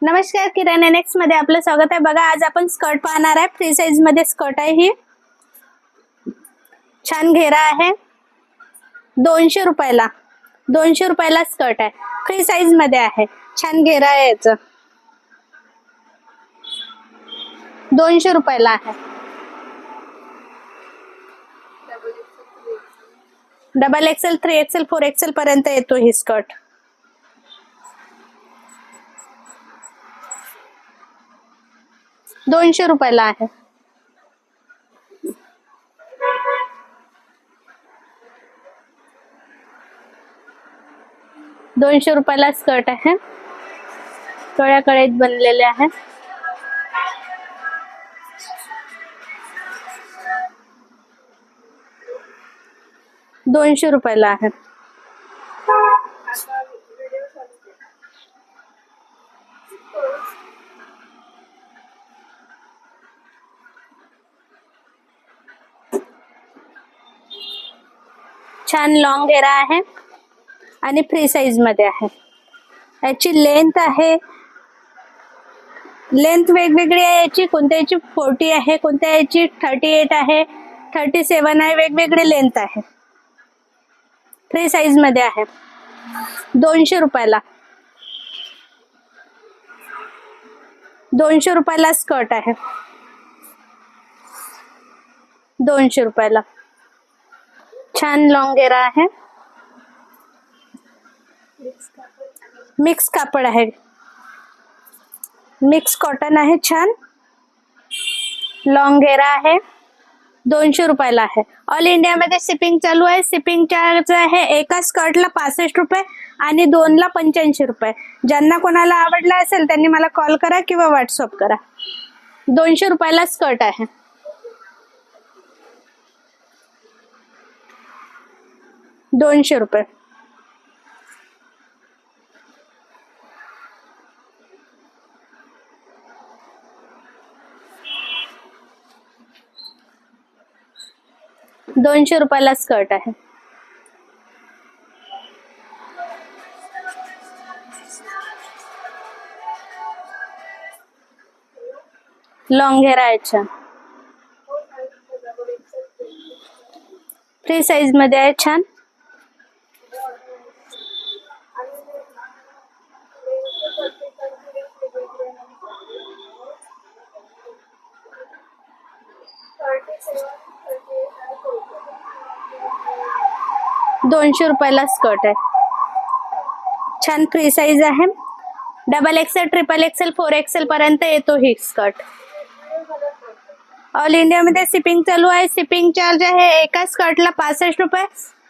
नमस्कार, किरण नेक्स्ट मध्ये आपलं स्वागत आहे. बघा, आज आपण स्कर्ट पाहणार आहे. फ्री साइज मध्ये स्कर्ट आहे. ही छान घेरा आहे. 200 रुपयाला 200 रुपयाला स्कर्ट आहे. फ्री साइज मध्ये आहे. छान घेरा आहे. याचं 200 रुपयाला आहे. डबल एक्सेल, 3XL, 4XL पर्यंत येतो ही स्कर्ट. ₹200 रुपयाला आहे. ₹200 रुपयाला स्कर्ट आहे. कळ्या कळीत बनलेले आहे. ₹200 रुपयाला आहे. छान लॉंग घेरा आहे आणि फ्री साइज मध्ये आहे. याची लेंथ आहे, लेंथ वेगवेगळी आहे. याची कोणत्या याची 40 आहे, कोणत्या याची 38 आहे, 37 आहे. वेगवेगळे लेंथ आहे. फ्री साइज मध्ये आहे. 200 रुपयाला 200 रुपयाला स्कर्ट आहे. 200 रुपयाला छान लॉंग घेरा आहे. मिक्स कापड आहे. मिक्स कॉटन आहे. छान लॉंग घेरा आहे. 200 रुपयाला आहे. ऑल इंडिया मध्ये शिपिंग चालू आहे. शिपिंग चार्ज आहे एका स्कर्टला 65 रुपये आणि 2ला 85 रुपये. ज्यांना कोणाला आवडला असेल त्यांनी मला कॉल करा किंवा व्हॉट्सअप करा. 200 रुपयाला स्कर्ट आहे. ₹200. ₹200 रुपयाला स्कर्ट आहे. लॉंग घेरा आहे. छान फ्री साइज मध्ये आहे. छान ₹200 रुपयाला स्कर्ट आहे. छान फ्री साइज आहे. Double XL, triple XL, 4XL पर्यंत येतो ही स्कर्ट. ऑल इंडिया मध्ये शिपिंग चालू आहे. शिपिंग चार्ज आहे एका स्कर्टला 65 रुपये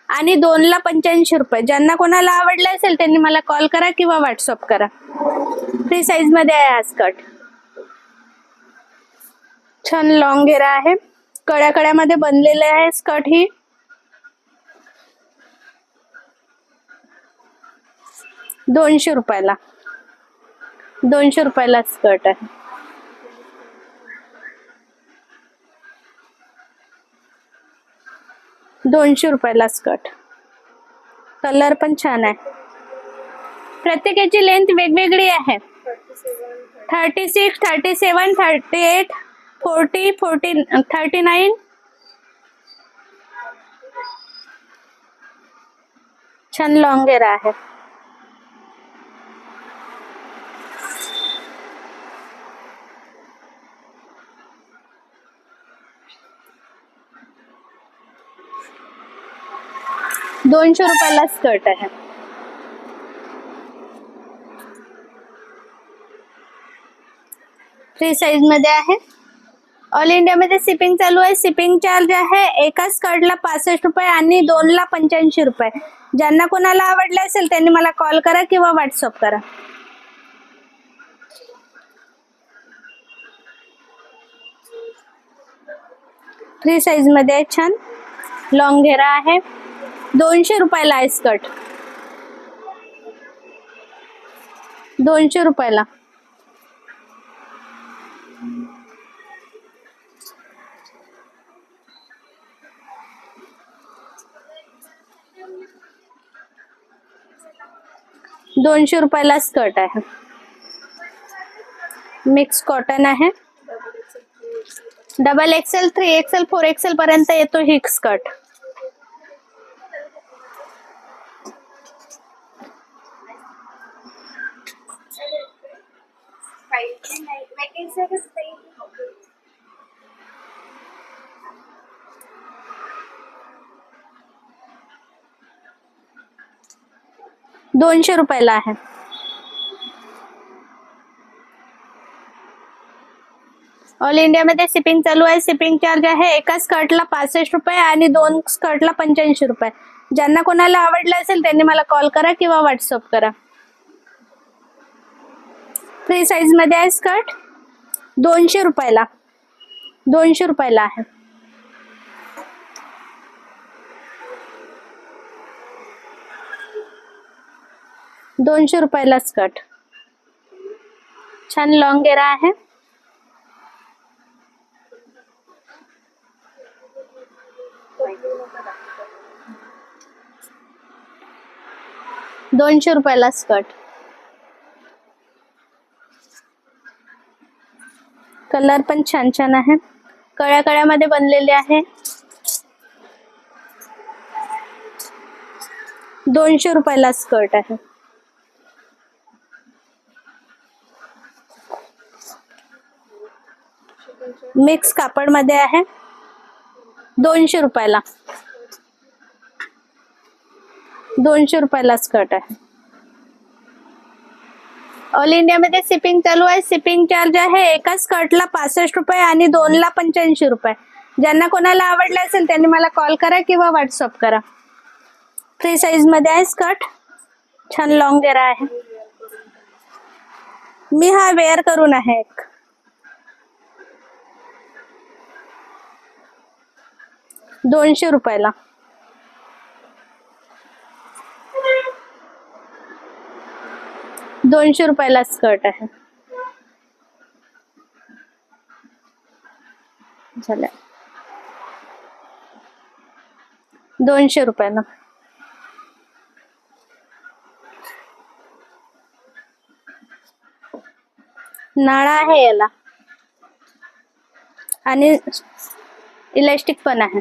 आणि 2ला 85 रुपये. ज्यांना कोणाला आवडलं असेल त्यांनी मला कॉल करा किंवा व्हॉट्सअप करा. फ्री साइज मध्ये आहे हा स्कर्ट. छान लॉंग घेरा आहे. कड्या कड्यामध्ये बनलेले आहे स्कर्ट. ही ₹200 रुपयाला 200 रुपयाला स्कर्ट आहे. ₹200 रुपयाला स्कर्ट. कलर पण छान आहे. प्रत्येकाची लेंथ वेगवेगळी आहे. 36, 37, 38, 40, 39. छान लॉंग घेरा आहे. ₹200 रुपयाला स्कर्ट आहे. फ्री साइज मध्ये आहे. ऑल इंडिया मध्ये शिपिंग चालू आहे. शिपिंग चार्ज आहे एका स्कर्टला 65 रुपये आणि 2ला 85 रुपये. ज्यांना कोणाला आवडले असेल त्यांनी मला कॉल करा किंवा व्हॉट्सअप करा. फ्री साइज मध्ये आहे. छान लॉंग घेरा आहे. 200 रुपयाला आहे स्कर्ट. 200 रुपयाला. ₹200 रुपयाला स्कर्ट आहे. मिक्स कॉटन आहे. डबल एक्सेल, 3XL, 4XL पर्यंत येतो ही स्कर्ट. ₹200 आहे. ऑल इंडियामध्ये शिपिंग चालू आहे. शिपिंग चार्ज आहे एका स्कर्टला ₹65 आणि 2 स्कर्टला ₹85. ज्यांना कोणाला आवडलं असेल त्यांनी मला कॉल करा किंवा व्हॉट्सअप करा. फ्री साईज मध्ये आहे स्कर्ट. ₹200 आहे. ₹200 स्कर्ट. छान लॉंग घेरा आहे. ₹200 स्कर्ट. कलर पण छान छान आहे. कळ्या कळ्यामध्ये बनलेले आहे. ₹200 स्कर्ट आहे. मिक्स कापड मध्ये आहे. ₹200 स्कर्ट आहे. ऑल इंडियामध्ये शिपिंग चालू आहे. शिपिंग चार्ज आहे एका स्कर्टला ₹65 आणि 2ला ₹85. ज्यांना कोणाला आवडलं असेल त्यांनी मला कॉल करा किंवा व्हॉट्सअप करा. फ्री साईज मध्ये आहे स्कर्ट. छान लॉंग घेरा आहे. मी हा वेअर करून आहे. ₹200 ₹200 स्कर्ट आहे. झालं. ₹200 नाळा आहे याला आणि इलास्टिक पण आहे.